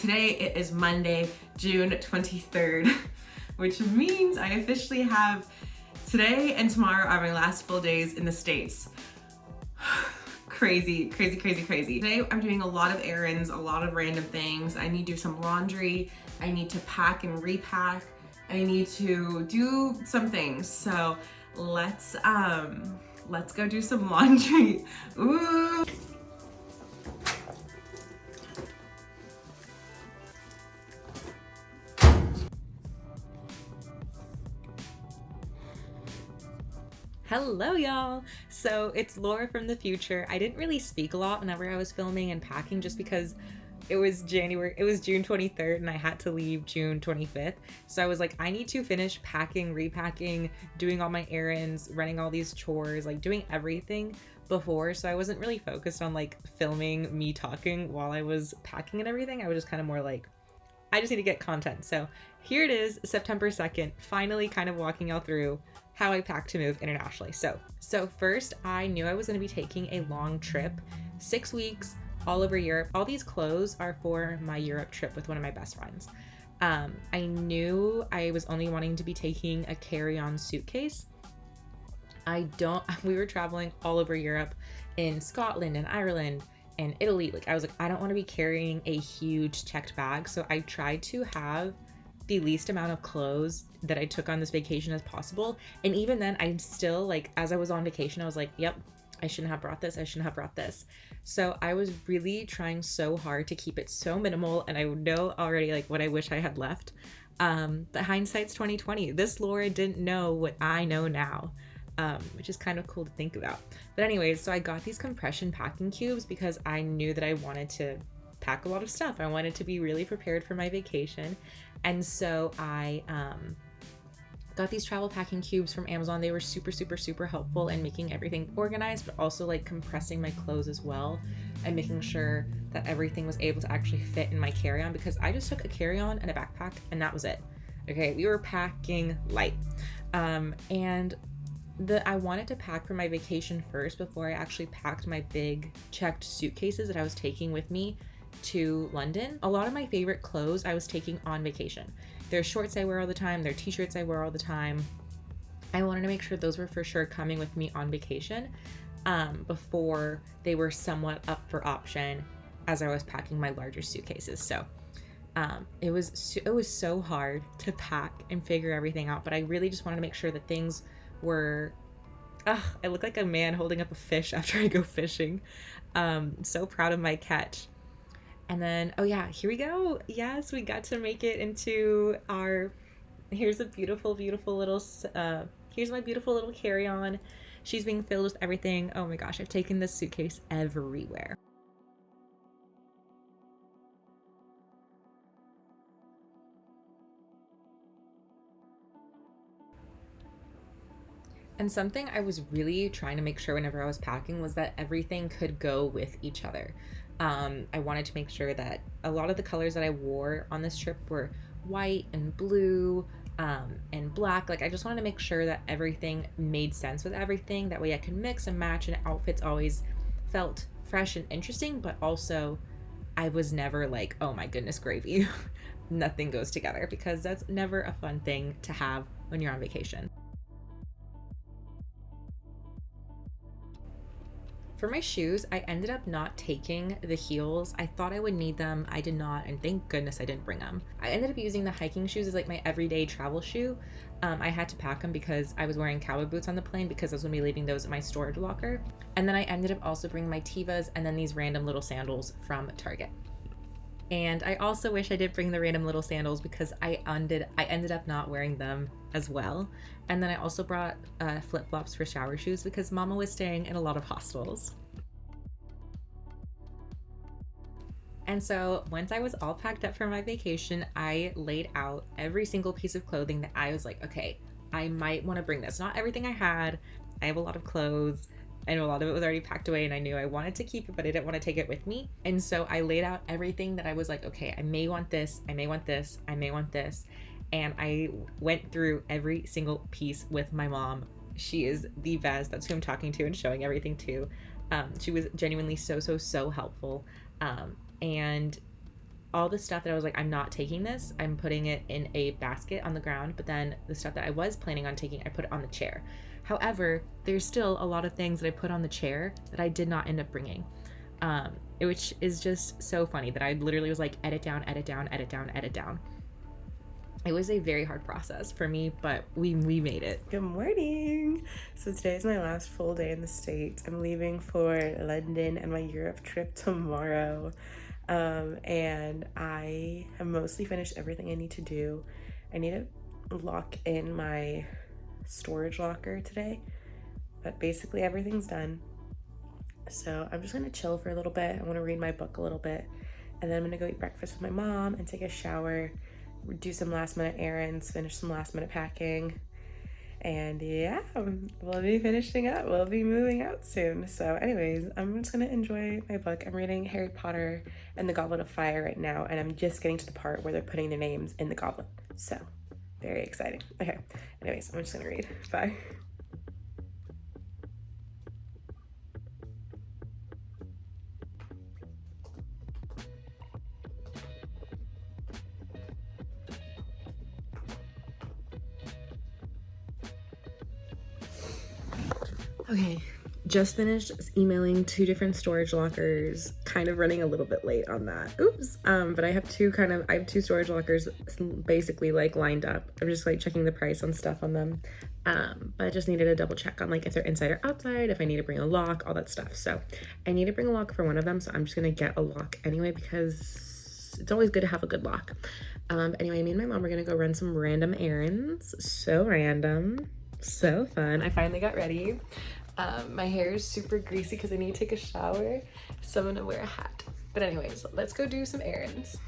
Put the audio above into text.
Today it is Monday, June 23rd, which means I officially have today and tomorrow are my last full days in the States. Crazy. Today I'm doing a lot of errands, a lot of random things. I need to do some laundry. I need to pack and repack. I need to do some things. So let's go do some laundry. Ooh. Hello y'all! So it's Laura from the future. I didn't really speak a lot whenever I was filming and packing just because it was June 23rd and I had to leave June 25th. So I was like, I need to finish packing, repacking, doing all my errands, running all these chores, like doing everything before. So I wasn't really focused on like filming me talking while I was packing and everything. I was just kind of more like, I just need to get content. So here it is, September 2nd, finally kind of walking y'all through how I packed to move internationally. So first I knew I was going to be taking a long trip, 6 weeks all over Europe. All these clothes are for my Europe trip with one of my best friends. I knew I was only wanting to be taking a carry-on suitcase. We were traveling all over Europe in Scotland and Ireland and Italy. Like I was like, I don't want to be carrying a huge checked bag. So I tried to have the least amount of clothes that I took on this vacation as possible. And even then I'm still like, as I was on vacation, I was like, yep, I shouldn't have brought this. So I was really trying so hard to keep it so minimal. And I know already like what I wish I had left. But hindsight's 2020. This Laura didn't know what I know now. Which is kind of cool to think about. But anyways, so I got these compression packing cubes because I knew that I wanted to pack a lot of stuff. I wanted to be really prepared for my vacation. And so I got these travel packing cubes from Amazon. They were super helpful in making everything organized, but also like compressing my clothes as well and making sure that everything was able to actually fit in my carry-on, because I just took a carry-on and a backpack and that was it. Okay, we were packing light. And I wanted to pack for my vacation first before I actually packed my big checked suitcases that I was taking with me to London. A lot of my favorite clothes I was taking on vacation. They're shorts I wear all the time, they're t-shirts I wear all the time. I wanted to make sure those were for sure coming with me on vacation before they were somewhat up for option as I was packing my larger suitcases. So it was so hard to pack and figure everything out, but I really just wanted to make sure that things were, I look like a man holding up a fish after I go fishing. So proud of my catch. And then, oh yeah, here we go. Yes, we got to make it into here's a beautiful little, here's my beautiful little carry-on. She's being filled with everything. Oh my gosh, I've taken this suitcase everywhere. And something I was really trying to make sure whenever I was packing was that everything could go with each other. I wanted to make sure that a lot of the colors that I wore on this trip were white and blue and black. Like I just wanted to make sure that everything made sense with everything. That way I could mix and match, and outfits always felt fresh and interesting, but also I was never like, oh my goodness gravy, nothing goes together, because that's never a fun thing to have when you're on vacation. For my shoes, I ended up not taking the heels. I thought I would need them. I did not, and thank goodness I didn't bring them. I ended up using the hiking shoes as like my everyday travel shoe. I had to pack them because I was wearing cowboy boots on the plane, because I was going to be leaving those in my storage locker. And then I ended up also bringing my Tevas and then these random little sandals from Target. And I also wish I did bring the random little sandals, because I ended up not wearing them as well. And then I also brought flip-flops for shower shoes, because Mama was staying in a lot of hostels. And so once I was all packed up for my vacation, I laid out every single piece of clothing that I was like, okay, I might want to bring this. Not everything I had. I have a lot of clothes. I know a lot of it was already packed away, and I knew I wanted to keep it, but I didn't want to take it with me. And so I laid out everything that I was like, okay, I may want this, I may want this, I may want this. And I went through every single piece with my mom. She is the best. That's who I'm talking to and showing everything to. She was genuinely so helpful. And all the stuff that I was like, I'm not taking this, I'm putting it in a basket on the ground. But then the stuff that I was planning on taking, I put it on the chair. However, there's still a lot of things that I put on the chair that I did not end up bringing, which is just so funny that I literally was like, edit down, edit down, edit down, edit down. It was a very hard process for me, but we made it. Good morning. So today is my last full day in the States. I'm leaving for London and my Europe trip tomorrow. And I have mostly finished everything I need to do. I need to lock in my storage locker today, but basically everything's done. So I'm just gonna chill for a little bit. I want to read my book a little bit, and then I'm gonna go eat breakfast with my mom and take a shower, do some last minute errands, finish some last minute packing, and yeah, we'll be finishing up. We'll be moving out soon. So anyways, I'm just gonna enjoy my book. I'm reading Harry Potter and the Goblet of Fire right now, and I'm just getting to the part where they're putting their names in the goblet. So very exciting. Okay, anyways, I'm just gonna read. Bye. Okay, just finished emailing 2 different storage lockers, kind of running a little bit late on that. Oops. But I have 2 storage lockers basically like lined up. I'm just like checking the price on stuff on them. But I just needed to double check on like if they're inside or outside, if I need to bring a lock, all that stuff. So I need to bring a lock for one of them, so I'm just gonna get a lock anyway because it's always good to have a good lock. Anyway, me and my mom are gonna go run some random errands. So random, so fun. I finally got ready. My hair is super greasy because I need to take a shower, so I'm gonna wear a hat. But anyways, let's go do some errands.